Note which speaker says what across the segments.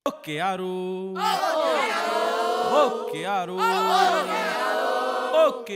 Speaker 1: Okearu. Okearu. Ok.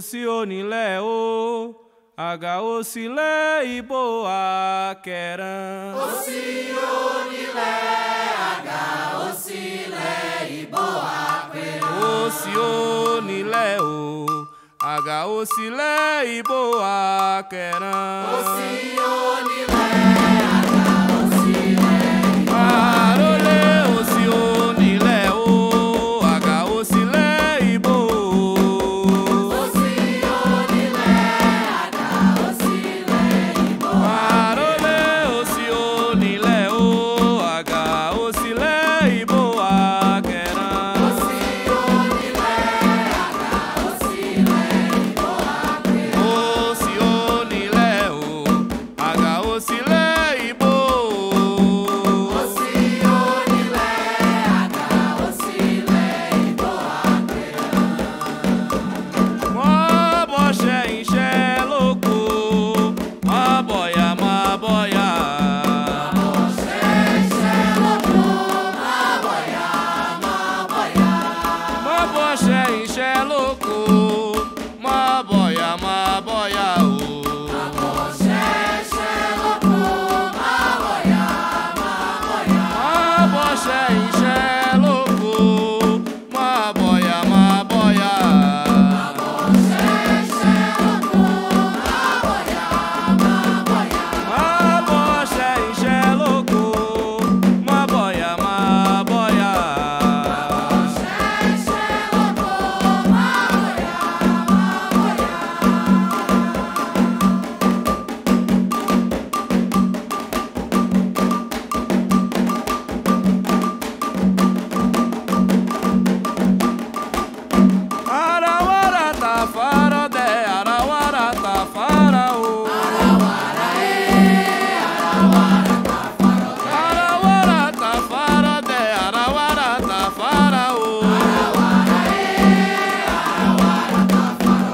Speaker 1: Osi Ilé Wò, Osi Ilé Iboa Queran.
Speaker 2: Osi Ilé, Osi Ilé Iboa Queran.
Speaker 1: Osi Ilé Wò, Osi Ilé Iboa Queran.
Speaker 2: Osi Ilé, Osi Ilé Iboa
Speaker 1: Parole, Osi Ilé Wò, Osi Ilé Iboa.
Speaker 2: Osi Ilé, Osi Ilé Iboa
Speaker 1: Parole, Osi Ilé Wò, Osi Ilé Iboa Queran.
Speaker 2: Osi Ilé, Osi Ilé Iboa Queran.
Speaker 1: Osi Ilé Wò, Osi Ilé Iboa.
Speaker 2: Osi Ilé, Osi Ilé Iboa Queran.
Speaker 1: Mó boxé enxé louco, mó boia, mó boia. Mó boxé enxé louco, mó boia, mó boia. Mó boxé enxé louco, mó boia, mó boia. Mó boxé enxé louco, mó boia, mó boia. Arawara tá fara de, arawara tá fara o. Arawara tá fara de, arawara tá fara o.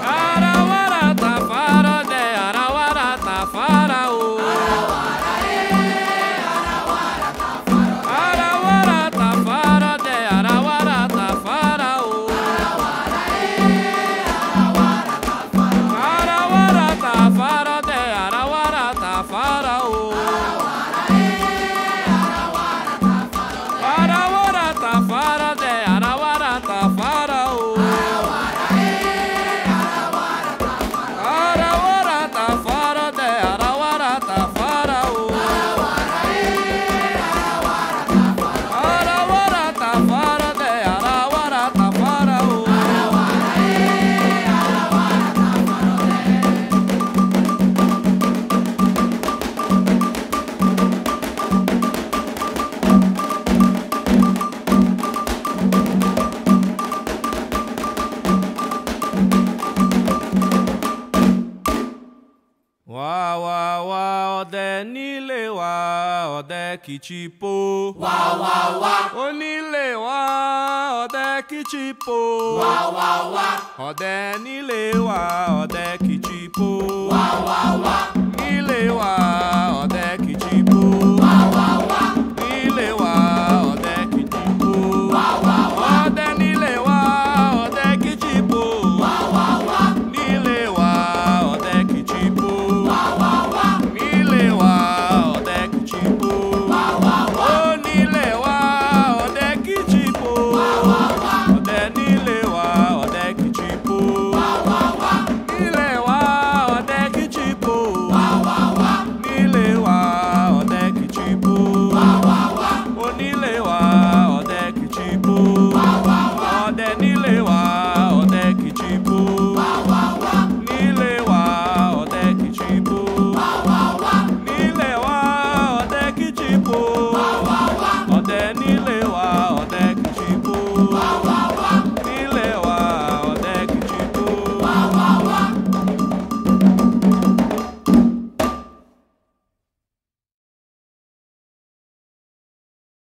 Speaker 1: Arawara tá fara de, arawara tá fara o. Arawara tá fara de, arawara tá fara o. Arawara tá fara de, arawara tá fara o. Arawara tá fara de, arawara tá fara o. Arawara tá fara de, arawara tá fara o. Arawara tá fara de, arawara tá fara o. Wá, wá, wá, Ilé Wò, Kitipo.
Speaker 2: Wá, wá, wá,
Speaker 1: Onílé wá, Kitipo.
Speaker 2: wá, wá, wá,
Speaker 1: Ilé Wò, Kitipo.
Speaker 2: wá, wá, wá,
Speaker 1: Ilé Wò,